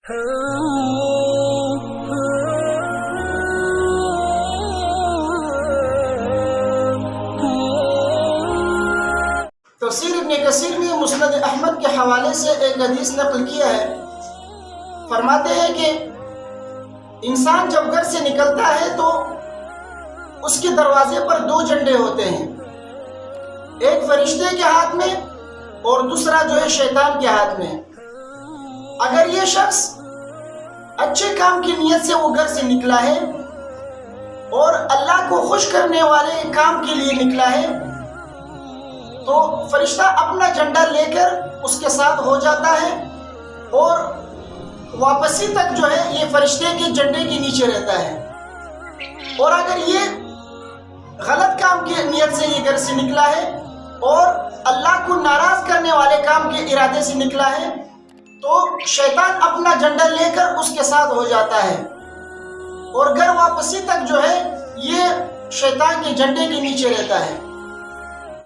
تفسیر ابن کثیر میں مسند احمد کے حوالے سے ایک حدیث نقل کیا ہے. فرماتے ہیں کہ انسان جب گھر سے نکلتا ہے تو اس کے دروازے پر دو جھنڈے ہوتے ہیں، ایک فرشتے کے ہاتھ میں اور دوسرا جو ہے شیطان کے ہاتھ میں. اگر یہ شخص اچھے کام کی نیت سے وہ گھر سے نکلا ہے اور اللہ کو خوش کرنے والے کام کے لیے نکلا ہے تو فرشتہ اپنا جھنڈا لے کر اس کے ساتھ ہو جاتا ہے اور واپسی تک جو ہے یہ فرشتے کے جھنڈے کے نیچے رہتا ہے. اور اگر یہ غلط کام کی نیت سے یہ گھر سے نکلا ہے اور اللہ کو ناراض کرنے والے کام کے ارادے سے نکلا ہے تو شیطان اپنا جھنڈا لے کر اس کے ساتھ ہو جاتا ہے اور گھر واپسی تک جو ہے یہ شیطان کے جھنڈے کے نیچے رہتا ہے.